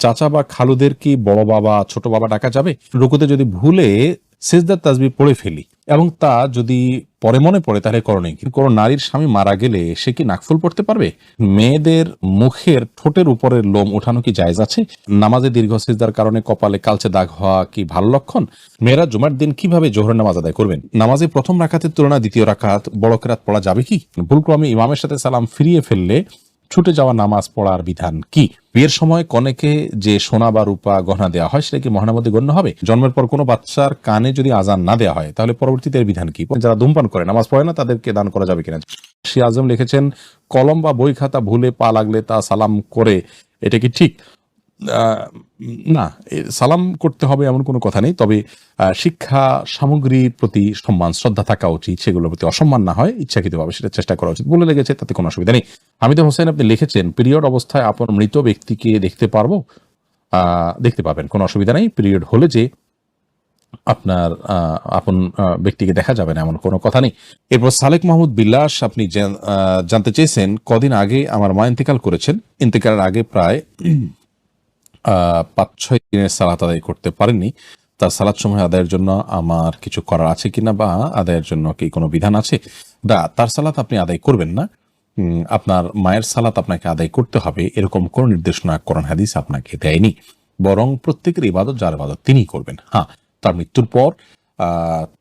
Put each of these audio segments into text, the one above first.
চাচা বা খালুদের কি বড় বাবা ছোট বাবা ডাকা যাবে? রুকুতে যদি ভুলে সিজদার তাসবিহ পড়ে ফেলি এবং তা যদি পরে মনে পড়ে তাহলে করণীয় কি? কোনো নারীর স্বামী মারা গেলে সে কি নাকফুল পড়তে পারবে? মেয়েদের মুখের ঠোঁটের উপরের লোম উঠানো কি জায়েজ আছে? নামাজে দীর্ঘ সিজদার কারণে কপালে কালচে দাগ হওয়া কি ভালো লক্ষণ? মেয়েরা জুমার দিন কিভাবে জোহরের নামাজ আদায় করবেন? নামাজে প্রথম রাকাতের তুলনায় দ্বিতীয় রাকাত বড় কেরাত পড়া যাবে কি? ভুলক্রমে ইমামের সাথে সালাম ফিরিয়ে ফেললে ছুটে যাওয়া নামাজ পড়ার বিধান কি? বিয়ের সময় কনেকে যে সোনা বা রূপা গহনা দেওয়া হয় সেটা কি মহানামতে গণ্য হবে? জন্মের পর কোনো বাচ্চার কানে যদি আজান না দেওয়া হয় তাহলে পরবর্তীতে এর বিধান কি? যারা ধূমপান করে নামাজ পড়ে না তাদেরকে দান করা যাবে কিনা? শি আজম লিখেছেন, কলম বা বই খাতা ভুলে পা লাগলে তা সালাম করে এটা কি ঠিক? না, সালাম করতে হবে এমন কোনো কথা নেই, তবে শিক্ষা সামগ্রীর প্রতি সম্মান শ্রদ্ধা থাকা উচিত, সেগুলোর প্রতি অসম্মান না হয় ইচ্ছাকৃতভাবে সেটা চেষ্টা করা উচিত। বলে লেগেছে তাতে কোনো অসুবিধা নেই। হামিদা হোসেন আপনি লিখেছেন, পিরিয়ড অবস্থায় আপন মৃত ব্যক্তিকে দেখতে পারবো? দেখতে পাবেন, কোনো অসুবিধা নেই। পিরিয়ড হলে যে আপনার আপন ব্যক্তিকে দেখা যাবে না এমন কোনো কথা নেই। এরপর সালেক মাহমুদ বিল্লাস আপনি জানতে চেয়েছেন, কদিন আগে আমার মা ইন্তেকাল করেছেন। ইন্তেকালের আগে প্রায় ৫-৬ দিনের সালাত আদায় করতে পারেননি। তার সালাত সময় আদায়ের জন্য আমার কিছু করার আছে কিনা বা আদায়ের জন্য কি কোনো বিধান আছে? তার সালাত আপনি আদায় করবেন না, আপনার মায়ের সালাত আপনাকে আদায় করতে হবে এরকম কোন নির্দেশনা কোরআন হাদিস আপনাকে দেয়নি। বরং প্রত্যেকের ইবাদত যার ইবাদত তিনিই করবেন। হ্যাঁ, তার মৃত্যুর পর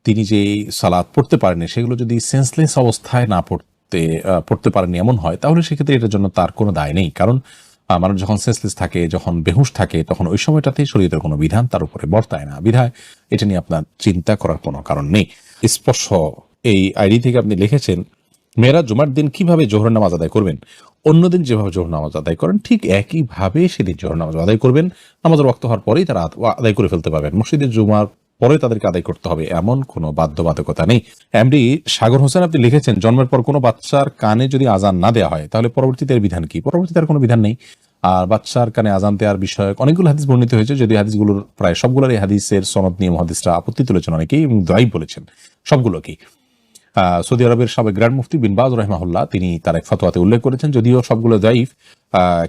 তিনি যে সালাত পড়তে পারেননি সেগুলো যদি সেন্সলেস অবস্থায় না পড়তে পারেননি এমন হয়, তাহলে সেক্ষেত্রে এটার জন্য তার কোনো দায় নেই। কারণ মানুষ যখন সেন্সলেস থাকে, যখন বেহুশ থাকে, তখন ওই সময়টাতে শরীয়তের কোনো বিধান তার উপরে বর্তায় না, বিধায় এটা নিয়ে আপনার চিন্তা করার কোনো কারণ নেই। স্পর্শ এই আইডি থেকে আপনি লিখেছেন, মেয়েরা জুমার দিন কিভাবে জোহর নামাজ আদায় করবেন? অন্যদিন যেভাবে জোহর নামাজ আদায় করেন ঠিক একইভাবে সেদিন জোহর নামাজ আদায় করবেন। নামাজের ওয়াক্ত হওয়ার পরেই তারা আদায় করে ফেলতে পারবেন। মসজিদের জুমার পরে তাদেরকে আদায় করতে হবে এমন কোনো বাধ্যবাধকতা নেই। এমডি সাগর হোসেন আপনি লিখেছেন, জন্মের পর কোনো বাচ্চার কানে যদি আজান না দেওয়া হয় তাহলে পরবর্তীতে এর বিধান কি? পরবর্তীতে আর কোনো বিধান নেই। আর বাচ্চার কানে আজান দেওয়ার বিষয়ে অনেকগুলো হাদিস বর্ণিত হয়েছে, যদি হাদিসগুলোর প্রায় সবগুলোর এই হাদিসের সনদ নিয়ে মুহাদ্দিসরা আপত্তি তুলেছেন অনেকেই এবং দায়ী বলেছেন সবগুলোকেই। সৌদি আরবের সাবেক গ্র্যান্ড মুফতি বিন বাজ রাহিমাহুল্লাহ তিনি তার এক ফতোয়াতে উল্লেখ করেছেন, যদিও সবগুলো দায়ীফ,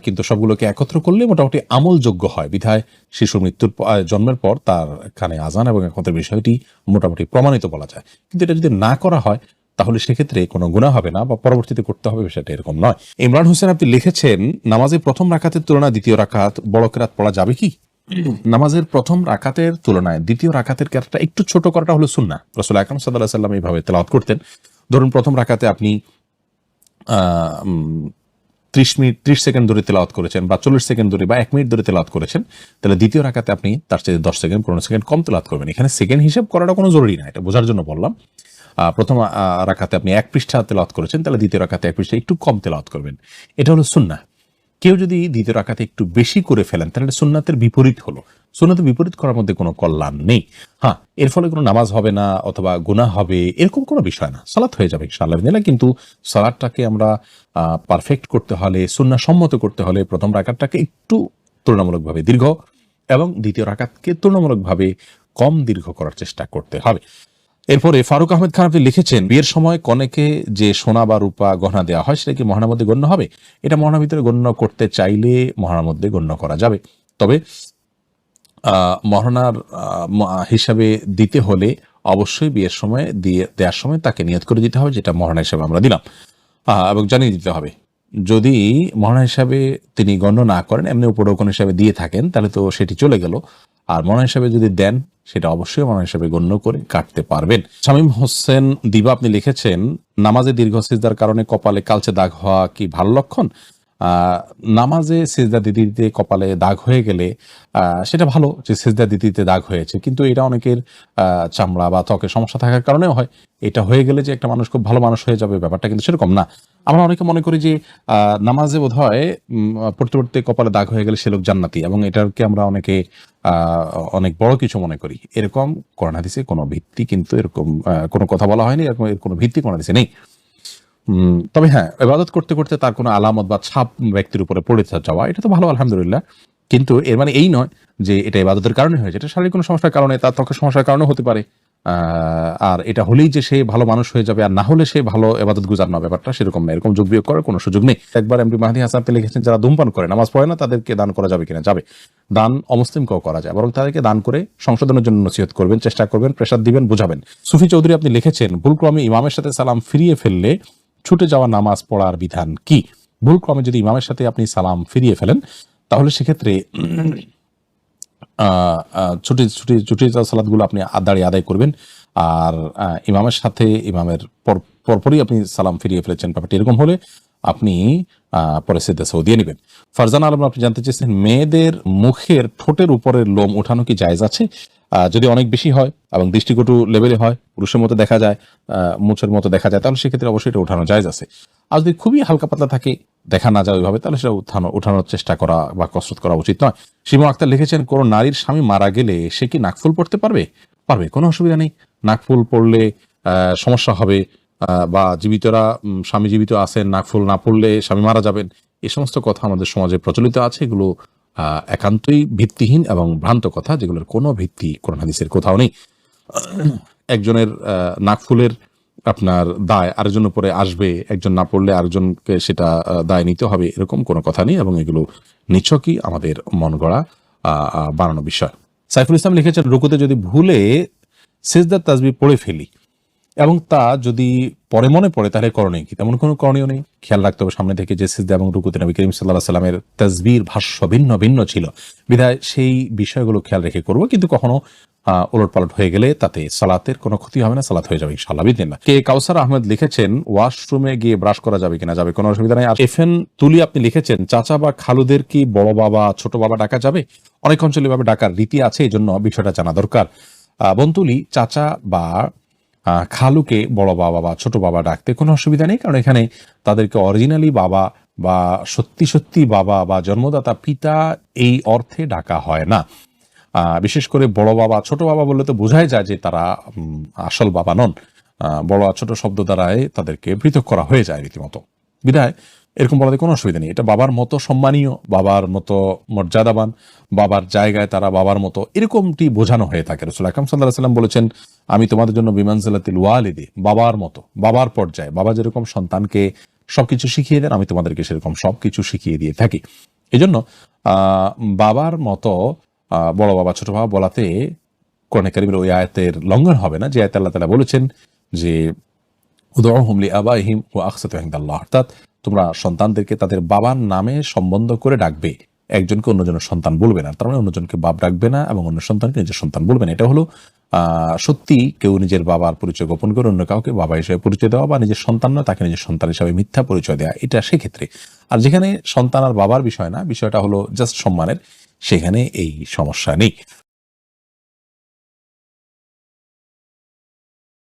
কিন্তু সবগুলোকে একত্র করলে মোটামুটি আমলযোগ্য হয়। বিধায় শিশুর মৃত্যুর জন্মের পর তার কানে আজান এবং একত্রের বিষয়টি মোটামুটি প্রমাণিত বলা যায়। কিন্তু এটা যদি না করা হয় তাহলে সেক্ষেত্রে কোনো গুনাহ হবে না বা পরবর্তীতে করতে হবে, বিষয়টা এরকম নয়। ইমরান হোসেন আপনি লিখেছেন, নামাজে প্রথম রাকাতের তুলনায় দ্বিতীয় রাকাত বড় কেরাত পড়া যাবে কি? নামাজের প্রথম রাকাতের তুলনায় দ্বিতীয় রাকাতের কেরাতটা একটু ছোট করাটা হলো সুন্নাহ। রাসূল আকরাম সাল্লাল্লাহু আলাইহি ওয়াসাল্লাম এইভাবে তেলাওয়াত করতেন। ধরুন প্রথম রাকাতে আপনি 30 সেকেন্ড ধরে তেলাওয়াত করেছেন বা 40 সেকেন্ড ধরে বা 1 মিনিট ধরে তেলাওয়াত করেছেন, তাহলে দ্বিতীয় রাকাতে আপনি তার চেয়ে 10 সেকেন্ড 15 সেকেন্ড কম তেলাওয়াত করবেন। এখানে সেকেন্ড হিসাব করাটা কোনো জরুরি না, এটা বোঝার জন্য বললাম। প্রথম রাকাতে আপনি 1 পৃষ্ঠা তেলাওয়াত করেছেন, তাহলে দ্বিতীয় রাকাতে 1 পৃষ্ঠা একটু কম তেলাওয়াত করবেন। এটা হলো সুন্নাহ। কেউ যদি দ্বিতীয় রাকাতে একটু বেশি করে ফেলেন তাহলে সুন্নাতের বিপরীত হলো। সুন্নাতের বিপরীত করার মধ্যে কোনো কল্যাণ নেই। হ্যাঁ, এর ফলে কোনো নামাজ হবে না অথবা গুনাহ হবে এরকম কোনো বিষয় না, সালাত হয়ে যাবে ইনশাআল্লাহ বিদিনিল্লাহ। কিন্তু সালাতটাকে আমরা পারফেক্ট করতে হলে, সুন্নাহ সম্মত করতে হলে প্রথম রাকাতটাকে একটু তুলনামূলকভাবে দীর্ঘ এবং দ্বিতীয় রাকাতকে তুলনামূলকভাবে কম দীর্ঘ করার চেষ্টা করতে হবে। এরপরে ফারুক আহমেদ খান আপনি লিখেছেন, বিয়ের সময় কনেকে যে সোনা বা রূপা গহনা দেওয়া হয় সেটা কি মহানার মধ্যে গণ্য হবে? এটা মহানার ভিতরে গণ্য করতে চাইলে মহানার মধ্যে গণ্য করা যাবে, তবে মহানার হিসাবে দিতে হলে অবশ্যই বিয়ের সময় দেওয়ার সময় তাকে নিয়ত করে দিতে হবে, যেটা মহানা হিসাবে আমরা দিলাম, এবং জানিয়ে দিতে হবে। যদি মহানা হিসাবে তিনি গণ্য না করেন, এমনি উপঢৌকন হিসাবে দিয়ে থাকেন, তাহলে তো সেটি চলে গেল। আর মহানা হিসাবে যদি দেন সেটা অবশ্যই মহানা হিসাবে গণ্য করে কাটতে পারবেন। শামীম হোসেন দিবা আপনি লিখেছেন, নামাজে দীর্ঘ সিজদার কারণে কপালে কালচে দাগ হওয়া কি ভালো লক্ষণ? নামাজে সিজদা দিতে দিতে কপালে দাগ হয়ে গেলে সেটা ভালো যে সিজদা দিতে দিতে দাগ হয়েছে, কিন্তু এটা অনেকের চামড়া বা ত্বকের সমস্যা থাকার কারণেও হয়। এটা হয়ে গেলে যে একটা মানুষ খুব ভালো মানুষ হয়ে যাবে ব্যাপারটা কিন্তু সেরকম না। আমরা অনেকে মনে করি যে নামাজে বোধ হয় পড়তে পড়তে কপালে দাগ হয়ে গেলে সে লোক জান্নাতি, এবং এটাকে আমরা অনেকে অনেক বড় কিছু মনে করি। এরকম কোরআন হাদিসে কোনো ভিত্তি কিন্তু এরকম কোনো কথা বলা হয়নি, এরকম এর কোনো ভিত্তি কোরআন হাদিসে নেই। তবে হ্যাঁ, ইবাদত করতে করতে তার কোনো আলামত বা ছাপ ব্যক্তির উপরে পড়ে যাওয়া এটা তো ভালো, আলহামদুলিল্লাহ। কিন্তু এর মানে এই নয় যে এটা ইবাদতের কারণে হয়েছে, এটা শারীরিক কোনো সমস্যার কারণে, তার ত্বকের সমস্যার কারণে হতে পারে। আর এটা হলেই যে সে ভালো মানুষ হয়ে যাবে, আর না হলে সে ভালো এবাদত গুজার না, ব্যাপারটা সেরকম না। এরকম যোগ বিয়োগ করার কোনো সুযোগ নেই। একবার এমডি মাহদী হাসান আপনি লিখেছেন যারা ধূমপান করে, নামাজ পড়ে না, তাদেরকে দান করা যাবে কিনা? যাবে। দান অমুসলিমকেও করা যায়, বরং তাদেরকে দান করে সংশোধনের জন্য নসিহত করবেন, চেষ্টা করবেন, প্রেসার দিবেন, বুঝাবেন। সুফি চৌধুরী আপনি লিখেছেন ভুলক্রমে ইমামের সাথে সালাম ফিরিয়ে ফেললে ছুটে যাওয়া নামাজ পড়ার বিধান কি? ভুলক্রমে যদি ইমামের সাথে আপনি সালাম ফিরিয়ে ফেলেন, তাহলে সেক্ষেত্রে ছুটি ছুটি ছুটি সালাদগুলো আপনি দাঁড়িয়ে আদায় করবেন। আর ইমামের সাথে ইমামের পরপরই আপনি সালাম ফিরিয়ে ফেলেছেন, ব্যাপারটি এরকম হলে আপনি পরে সিদ্ধা সৌ দিয়ে নেবেন। ফারজানা আলম আপনি জানতে চেয়েছেন মেয়েদের মুখের ঠোঁটের উপরের লোম ওঠানো কি জায়েজ আছে? যদি অনেক বেশি হয় এবং দৃষ্টিকটু লেভেলে হয়, পুরুষের মতো দেখা যায়, মুছের মতো দেখা যায়, তাহলে সেক্ষেত্রে অবশ্যই এটা ওঠানো জায়েজ আছে। আর যদি খুবই হালকা পাতলা থাকে, দেখা না যায় ওইভাবে, তাহলে সেটা ওঠানোর চেষ্টা করা বা কসরত করা উচিত নয়। শিমু আক্তার লিখেছেন কোন নারীর স্বামী মারা গেলে সে কি নাকফুল পড়তে পারবে? পারবে, কোনো অসুবিধা নেই। নাকফুল পড়লে সমস্যা হবে, বা জীবিতরা, স্বামী জীবিত আছেন, নাকফুল না পড়লে স্বামী মারা যাবেন, এই সমস্ত কথা আমাদের সমাজে প্রচলিত আছে। এগুলো একান্তই ভিত্তিহীন এবং ভ্রান্ত কথা, যেগুলোর কোনো ভিত্তি কোরআন হাদিসের কোথাও নেই। একজনের নাকফুলের আপনার দায় আরেকজনের উপরে আসবে, একজন না পড়লে আরেকজনকে সেটা দায় নিতে হবে, এরকম কোনো কথা নেই, এবং এগুলো নিছকই আমাদের মন গড়া বানানো বিষয়। সাইফুল ইসলাম লিখেছেন রুকুতে যদি ভুলে সিজদার তাসবিহ পড়ে ফেলি এবং তা যদি পরে মনে পড়ে, তাহলে করণীয় কি? তেমন কোনো করণীয় নেই। খেয়াল রাখতে হবে সামনে থেকে যে সিজদা এবং রুকুতে নবী করিম সাল্লাল্লাহু আলাইহি সাল্লামের তাসবিহর ভাষ্য ভিন্ন ভিন্ন ছিল, বিধায় সেই বিষয়গুলো খেয়াল রেখে করব। কিন্তু কখনো উলটপালট হয়ে গেলে তাতে সালাতের কোনো ক্ষতি হবে না, সালাত হয়ে যাবে ইনশাআল্লাহ বিদিনিল্লাহ। কে কাউসার আহমেদ লিখেছেন ওয়াশরুমে গিয়ে ব্রাশ করা যাবে কিনা? যাবে, কোনো অসুবিধা নেই। আর এফএন তুলি আপনি লিখেছেন চাচা বা খালুদের কি বড় বাবা ছোট বাবা ডাকা যাবে? অনেক অঞ্চলে ভাবে ডাকার রীতি আছে, এই জন্য বিষয়টা জানা দরকার। বন্তুলি, চাচা বা খালুকে বড় বাবা বা ছোট বাবা ডাকতে কোনো অসুবিধা নেই, কারণ এখানে তাদেরকে অরিজিনালি বাবা বা সত্যি সত্যি বাবা বা জন্মদাতা পিতা এই অর্থে ডাকা হয় না। বিশেষ করে বড় বাবা ছোট বাবা বললে তো বোঝাই যায় যে তারা আসল বাবা নন। বড় আর ছোট শব্দ দ্বারাই তাদেরকে পৃথক করা হয়ে যায় রীতিমতো, বিধায় এরকম বলাতে কোনো অসুবিধা নেই। এটা বাবার মতো সম্মানীয়, বাবার মতো মর্যাদাবান, বাবার জায়গায় তারা বাবার মতো, এরকমটি বোঝানো হয়ে থাকে। রাসূল আকরাম সাল্লাল্লাহু আলাইহি ওয়াসাল্লাম বলেছেন আমি তোমাদের জন্য বিমানজিলাতিল ওয়ালিদি, বাবার মতো, বাবার পর্যায়ে, বাবা যেরকম সন্তানকে সবকিছু শিখিয়ে দেন, আমি তোমাদেরকে সেরকম সবকিছু শিখিয়ে দিয়ে থাকি। এই জন্য বাবার মতো বড় বাবা ছোট বাবা বলাতে কোরআন কারীমের ওই আয়াতের লঙ্ঘন হবে না, যে আয়াতে আল্লাহ তাআলা বলেছেন যে উদউহুম লিআবাইহিম ওয়া আকসাতু ইনদাল্লাহ, অর্থাৎ তোমরা সন্তানদেরকে তাদের বাবার নামে সম্বোধন করে ডাকবে, একজনকে অন্যজনের সন্তান বলবে না। তার মানে অন্যজনকে বাপ ডাকবে না এবং অন্য সন্তানকে নিজের সন্তান বলবে না। এটা হলো সত্যি কেউ নিজের বাবার পরিচয় গোপন করে অন্য কাউকে বাবা হিসেবে পরিচয় দেওয়া, বা নিজের সন্তান নয় তাকে নিজের সন্তান হিসেবে মিথ্যা পরিচয় দেওয়া, এটা সেক্ষেত্রে। আর যেখানে সন্তান আর বাবার বিষয় না, বিষয়টা হলো জাস্ট সম্মানের, সেখানে এই সমস্যা নেই।